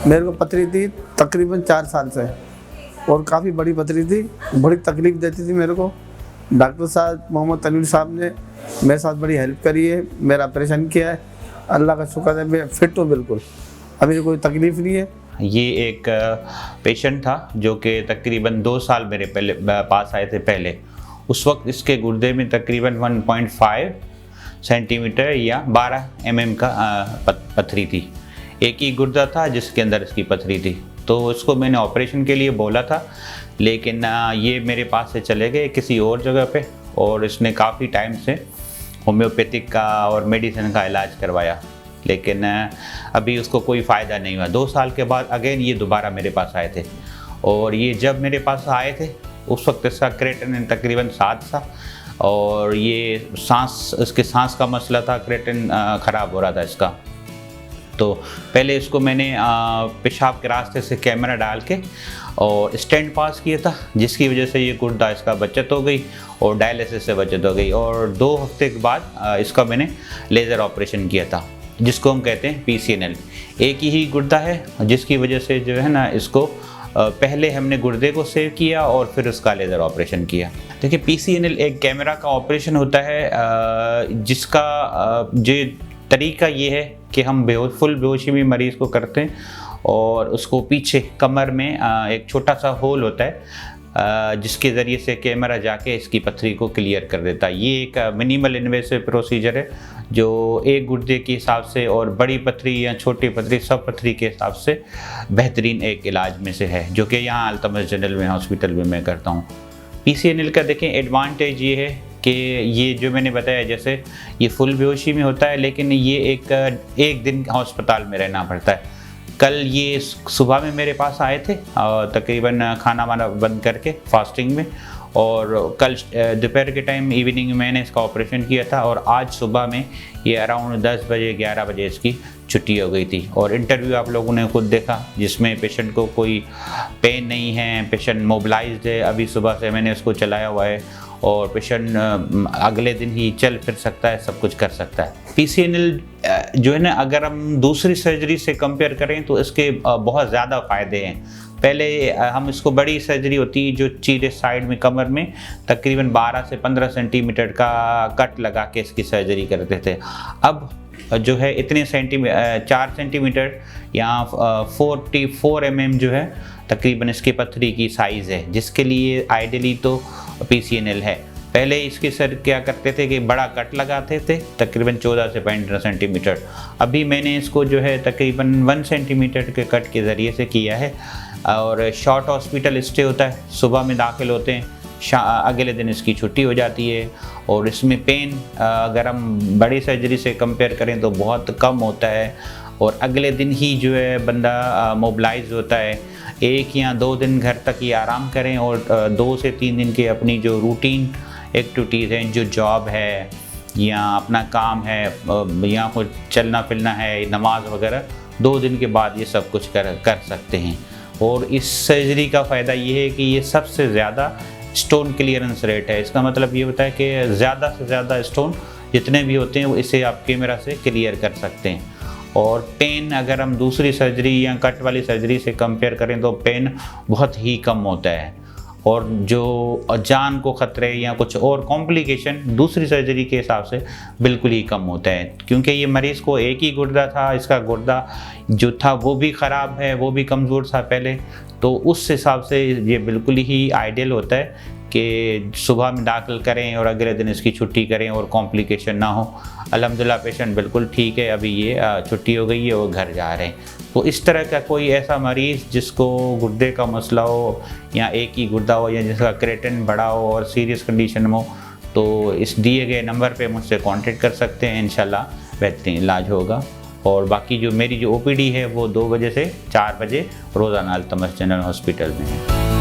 मेरे को पथरी थी तकरीबन 4 साल से, और काफ़ी बड़ी पथरी थी, बड़ी तकलीफ देती थी मेरे को। डॉक्टर साहब मोहम्मद तनवीर साहब ने मेरे साथ बड़ी हेल्प करी है, मेरा ऑपरेशन किया है। अल्लाह का शुक्र है, मैं फिट हूँ बिल्कुल, अभी कोई तकलीफ नहीं है। ये एक पेशेंट था जो कि तकरीबन 2 साल मेरे पास आए थे पहले। उस वक्त इसके गुर्दे में तकरीबन 1.5 सेंटीमीटर या 12 mm का पथरी थी। एक ही गुर्दा था जिसके अंदर इसकी पथरी थी। तो इसको मैंने ऑपरेशन के लिए बोला था, लेकिन ये मेरे पास से चले गए किसी और जगह पे, और इसने काफ़ी टाइम से होम्योपैथिक का और मेडिसिन का इलाज करवाया, लेकिन अभी उसको कोई फ़ायदा नहीं हुआ। 2 साल के बाद अगेन ये दोबारा मेरे पास आए थे, और ये जब मेरे पास आए थे उस वक्त इसका क्रेटिनिन तकरीबन 7 था, और ये इसके सांस का मसला था, क्रेटिन ख़राब हो रहा था इसका। तो पहले इसको मैंने पेशाब के रास्ते से कैमरा डाल के और स्टेंट पास किया था, जिसकी वजह से ये गुर्दा इसका बचत हो गई और डायलिसिस से बचत हो गई। और 2 हफ्ते के बाद इसका मैंने लेज़र ऑपरेशन किया था, जिसको हम कहते हैं PCNL। एक ही गुर्दा है, जिसकी वजह से जो है ना इसको पहले हमने गुर्दे को सेव किया और फिर उसका लेज़र ऑपरेशन किया। देखिए, PCNL एक कैमरा का ऑपरेशन होता है, जिसका जो तरीका ये है कि हम फुल बेहोशी में मरीज़ को करते हैं, और उसको पीछे कमर में एक छोटा सा होल होता है, जिसके ज़रिए से कैमरा जाके इसकी पथरी को क्लियर कर देता है। ये एक मिनिमल इन्वेसिव प्रोसीजर है, जो एक गुर्दे के हिसाब से और बड़ी पथरी या छोटी पथरी, सब पथरी के हिसाब से बेहतरीन एक इलाज में से है, जो कि यहाँ अल्तमश जनरल में हॉस्पिटल में मैं करता हूँ। PCNL का देखें एडवांटेज ये है कि ये जो मैंने बताया, जैसे ये फुल बेहोशी में होता है, लेकिन ये एक दिन अस्पताल में रहना पड़ता है। कल ये सुबह में मेरे पास आए थे तकरीबन खाना वाना बंद करके फास्टिंग में, और कल दोपहर के टाइम इवनिंग में मैंने इसका ऑपरेशन किया था, और आज सुबह में ये अराउंड 10 बजे 11 बजे इसकी छुट्टी हो गई थी। और इंटरव्यू आप लोगों ने खुद देखा, जिसमें पेशेंट को कोई पेन नहीं है, पेशेंट मोबिलाइज्ड है। अभी सुबह से मैंने इसको चलाया हुआ है, और पेशेंट अगले दिन ही चल फिर सकता है, सब कुछ कर सकता है। PCNL जो है ना, अगर हम दूसरी सर्जरी से कंपेयर करें तो इसके बहुत ज़्यादा फ़ायदे हैं। पहले हम इसको बड़ी सर्जरी होती है जो चीरे साइड में कमर में तकरीबन 12 से 15 सेंटीमीटर का कट लगा के इसकी सर्जरी करते थे। अब जो है इतने 4 सेंटीमीटर या 44 mm जो है तकरीबन इसकी पथरी की साइज़ है, जिसके लिए आइडियली तो PCNL है। पहले इसके सर क्या करते थे कि बड़ा कट लगाते थे तकरीबन 14 से 15 सेंटीमीटर। अभी मैंने इसको जो है तकरीबन 1 सेंटीमीटर के कट के ज़रिए से किया है, और शॉर्ट हॉस्पिटल स्टे होता है, सुबह में दाखिल होते हैं, अगले दिन इसकी छुट्टी हो जाती है। और इसमें पेन अगर हम बड़ी सर्जरी से कंपेयर करें तो बहुत कम होता है, और अगले दिन ही जो है बंदा मोबिलाइज होता है। 1 या 2 दिन घर तक ही आराम करें, और 2 से 3 दिन के अपनी जो रूटीन एक्टिविटीज़ हैं, जो जॉब है या अपना काम है या कुछ चलना फिरना है, नमाज वगैरह, 2 दिन के बाद ये सब कुछ कर सकते हैं। और इस सर्जरी का फ़ायदा ये है कि ये सबसे ज़्यादा स्टोन क्लियरेंस रेट है। इसका मतलब ये होता है कि ज़्यादा से ज़्यादा स्टोन जितने भी होते हैं वो इसे आप कैमरा से क्लियर कर सकते हैं। और पेन अगर हम दूसरी सर्जरी या कट वाली सर्जरी से कंपेयर करें तो पेन बहुत ही कम होता है, और जो जान को ख़तरे या कुछ और कॉम्प्लिकेशन दूसरी सर्जरी के हिसाब से बिल्कुल ही कम होता है। क्योंकि ये मरीज़ को एक ही गुर्दा था, इसका गुर्दा जो था वो भी ख़राब है, वो भी कमज़ोर था पहले, तो उस हिसाब से ये बिल्कुल ही आइडियल होता है कि सुबह में दाखिल करें और अगले दिन इसकी छुट्टी करें और कॉम्प्लिकेशन ना हो। अल्हम्दुलिल्लाह पेशेंट बिल्कुल ठीक है, अभी ये छुट्टी हो गई है, वो घर जा रहे हैं। तो इस तरह का कोई ऐसा मरीज़ जिसको गुर्दे का मसला हो या एक ही गुर्दा हो या जिसका क्रेटिन बड़ा हो और सीरियस कंडीशन में हो, तो इस दिए गए नंबर पे मुझसे कांटेक्ट कर सकते हैं, इंशाल्लाह बेहतरीन इलाज होगा। और बाकी जो मेरी जो OPD है वो 2 बजे से 4 बजे रोज़ाना अल्तमश जनरल हॉस्पिटल में है।